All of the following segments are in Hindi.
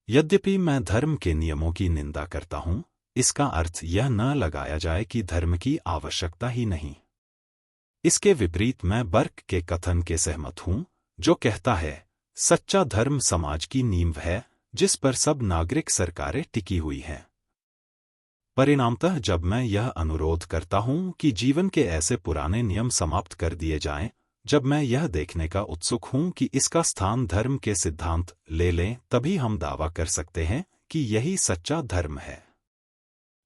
यद्यपि मैं धर्म के नियमों की निंदा करता हूं, इसका अर्थ यह न लगाया जाए कि धर्म की आवश्यकता ही नहीं। इसके विपरीत मैं बर्क के कथन के सहमत हूं, जो कहता है, सच्चा धर्म समाज की नींव है, जिस पर सब नागरिक सरकारें टिकी हुई हैं। परिणामतः जब मैं यह अनुरोध करता हूं कि जीवन के ऐसे पुराने नियम समाप्त कर दिए जाएं, जब मैं यह देखने का उत्सुक हूं कि इसका स्थान धर्म के सिद्धांत ले लें, तभी हम दावा कर सकते हैं कि यही सच्चा धर्म है।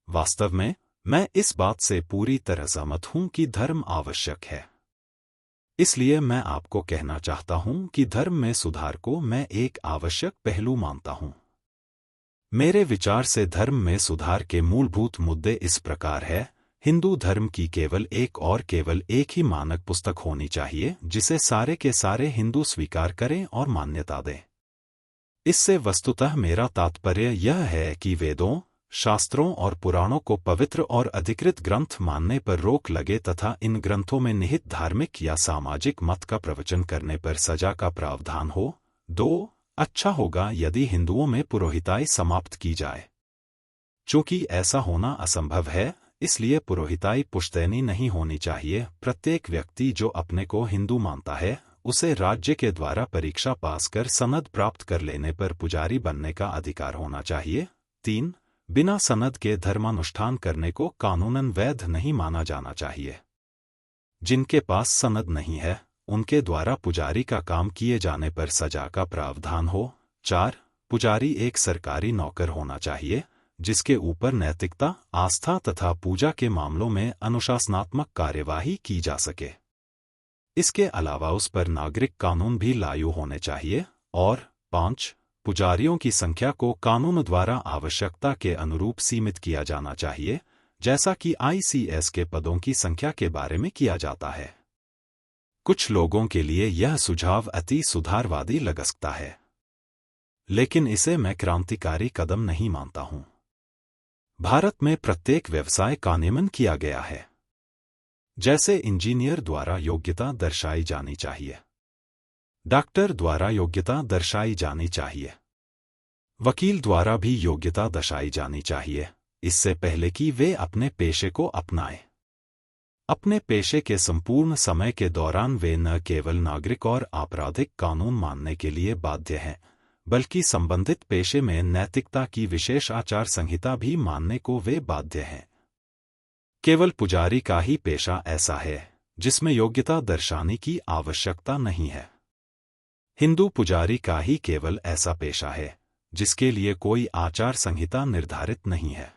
वास्तव में, मैं इस बात से पूरी तरह सहमत हूं कि धर्म आवश्यक है। इसलिए मैं आपको कहना चाहता हूं कि धर्म में सुधार को मैं एक आवश्यक पहलू मानता हूं। मेरे विचार से धर्म में सुधार के मूलभूत मुद्दे इस प्रकार है। हिंदू धर्म की केवल एक ही मानक पुस्तक होनी चाहिए, जिसे सारे के सारे हिंदू स्वीकार करें और मान्यता दें। इससे वस्तुतः मेरा तात्पर्य यह है कि वेदों, शास्त्रों और पुराणों को पवित्र और अधिकृत ग्रंथ मानने पर रोक लगे तथा इन ग्रंथों में निहित धार्मिक या सामाजिक मत का प्रवचन करने पर सजा का प्रावधान हो। 2. अच्छा होगा यदि हिंदुओं में पुरोहिताई समाप्त की जाए। चूंकि ऐसा होना असंभव है, इसलिए पुरोहिताई पुश्तैनी नहीं होनी चाहिए। प्रत्येक व्यक्ति जो अपने को हिंदू मानता है, उसे राज्य के द्वारा परीक्षा पास कर सनद प्राप्त कर लेने पर पुजारी बनने का अधिकार होना चाहिए। 3. बिना सनद के धर्मानुष्ठान करने को कानूनन वैध नहीं माना जाना चाहिए। जिनके पास सनद नहीं है, उनके द्वारा पुजारी का काम किए जाने पर सजा का प्रावधान हो। 4. पुजारी एक सरकारी नौकर होना चाहिए, जिसके ऊपर नैतिकता, आस्था तथा पूजा के मामलों में अनुशासनात्मक कार्यवाही की जा सके। इसके अलावा उस पर नागरिक कानून भी लागू होने चाहिए। और 5. पुजारियों की संख्या को कानून द्वारा आवश्यकता के अनुरूप सीमित किया जाना चाहिए, जैसा कि ICS के पदों की संख्या के बारे में किया जाता है। कुछ लोगों के लिए यह सुझाव अति सुधारवादी लग सकता है, लेकिन इसे मैं क्रांतिकारी कदम नहीं मानता हूं। भारत में प्रत्येक व्यवसाय का नियमन किया गया है। जैसे इंजीनियर द्वारा योग्यता दर्शाई जानी चाहिए, डॉक्टर द्वारा योग्यता दर्शाई जानी चाहिए, वकील द्वारा भी योग्यता दर्शाई जानी चाहिए, इससे पहले कि वे अपने पेशे को अपनाएं। अपने पेशे के संपूर्ण समय के दौरान वे न केवल नागरिक और आपराधिक कानून मानने के लिए बाध्य हैं, बल्कि संबंधित पेशे में नैतिकता की विशेष आचार संहिता भी मानने को वे बाध्य हैं। केवल पुजारी का ही पेशा ऐसा है जिसमें योग्यता दर्शाने की आवश्यकता नहीं है। हिंदू पुजारी का ही केवल ऐसा पेशा है जिसके लिए कोई आचार संहिता निर्धारित नहीं है।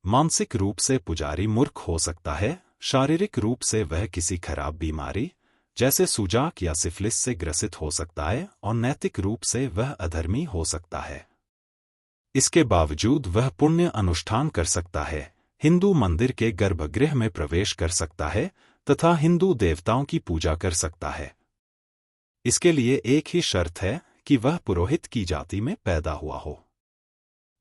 मानसिक रूप से पुजारी मूर्ख हो सकता है, शारीरिक रूप से वह किसी खराब बीमारी जैसे सूजाक या सिफिलिस से ग्रसित हो सकता है, और नैतिक रूप से वह अधर्मी हो सकता है। इसके बावजूद वह पुण्य अनुष्ठान कर सकता है, हिंदू मंदिर के गर्भगृह में प्रवेश कर सकता है तथा हिंदू देवताओं की पूजा कर सकता है। इसके लिए एक ही शर्त है कि वह पुरोहित की जाति में पैदा हुआ हो।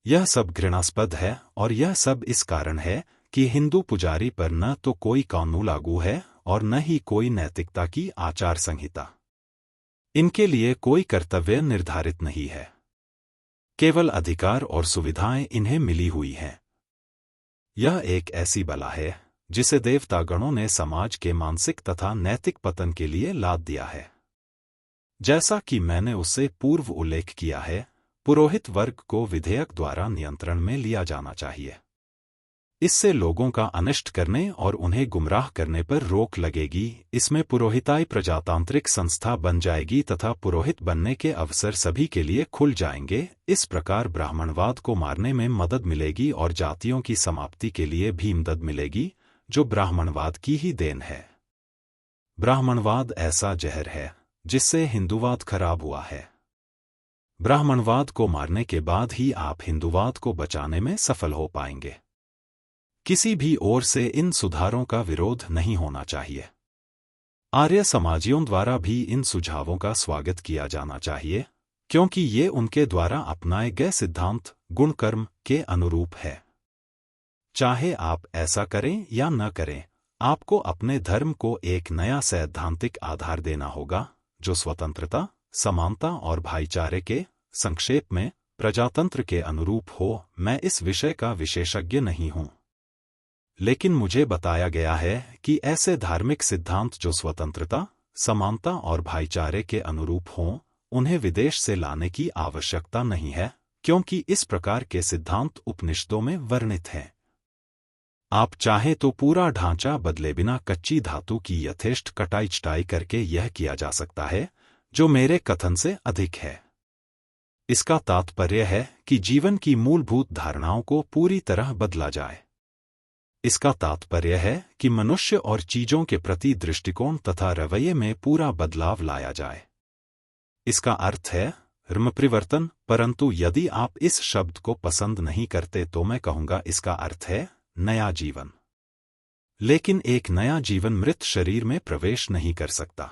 यह सब घृणास्पद है, और यह सब इस कारण है कि हिंदू पुजारी पर न तो कोई कानून लागू है और न ही कोई नैतिकता की आचार संहिता। इनके लिए कोई कर्तव्य निर्धारित नहीं है, केवल अधिकार और सुविधाएं इन्हें मिली हुई हैं। यह एक ऐसी बला है जिसे देवतागणों ने समाज के मानसिक तथा नैतिक पतन के लिए लाद दिया है। जैसा कि मैंने उससे पूर्व उल्लेख किया है, पुरोहित वर्ग को विधेयक द्वारा नियंत्रण में लिया जाना चाहिए। इससे लोगों का अनिष्ट करने और उन्हें गुमराह करने पर रोक लगेगी। इसमें पुरोहिताई प्रजातांत्रिक संस्था बन जाएगी तथा पुरोहित बनने के अवसर सभी के लिए खुल जाएंगे। इस प्रकार ब्राह्मणवाद को मारने में मदद मिलेगी और जातियों की समाप्ति के लिए भी मदद मिलेगी, जो ब्राह्मणवाद की ही देन है। ब्राह्मणवाद ऐसा जहर है जिससे हिंदूवाद खराब हुआ है। ब्राह्मणवाद को मारने के बाद ही आप हिंदूवाद को बचाने में सफल हो पाएंगे। किसी भी ओर से इन सुधारों का विरोध नहीं होना चाहिए। आर्य समाजियों द्वारा भी इन सुझावों का स्वागत किया जाना चाहिए, क्योंकि ये उनके द्वारा अपनाए गए सिद्धांत गुण कर्म के अनुरूप है। चाहे आप ऐसा करें या न करें, आपको अपने धर्म को एक नया सैद्धांतिक आधार देना होगा, जो स्वतंत्रता, समानता और भाईचारे के, संक्षेप में, प्रजातंत्र के अनुरूप हो। मैं इस विषय का विशेषज्ञ नहीं हूं, लेकिन मुझे बताया गया है कि ऐसे धार्मिक सिद्धांत जो स्वतंत्रता, समानता और भाईचारे के अनुरूप हों, उन्हें विदेश से लाने की आवश्यकता नहीं है, क्योंकि इस प्रकार के सिद्धांत उपनिषदों में वर्णित हैं। आप चाहें तो पूरा ढांचा बदले बिना कच्ची धातु की यथेष्ट कटाई छटाई करके यह किया जा सकता है, जो मेरे कथन से अधिक है। इसका तात्पर्य है कि जीवन की मूलभूत धारणाओं को पूरी तरह बदला जाए। इसका तात्पर्य है कि मनुष्य और चीजों के प्रति दृष्टिकोण तथा रवैये में पूरा बदलाव लाया जाए। इसका अर्थ है धर्मपरिवर्तन, परंतु यदि आप इस शब्द को पसंद नहीं करते तो मैं कहूंगा इसका अर्थ है नया जीवन। लेकिन एक नया जीवन मृत शरीर में प्रवेश नहीं कर सकता।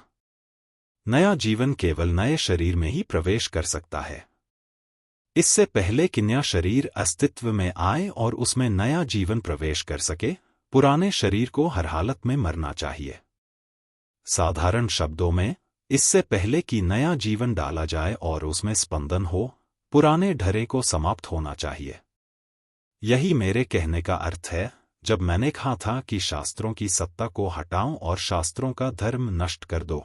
नया जीवन केवल नए शरीर में ही प्रवेश कर सकता है। इससे पहले कि नया शरीर अस्तित्व में आए और उसमें नया जीवन प्रवेश कर सके, पुराने शरीर को हर हालत में मरना चाहिए। साधारण शब्दों में, इससे पहले कि नया जीवन डाला जाए और उसमें स्पंदन हो, पुराने ढरे को समाप्त होना चाहिए। यही मेरे कहने का अर्थ है जब मैंने कहा था कि शास्त्रों की सत्ता को हटाओ और शास्त्रों का धर्म नष्ट कर दो।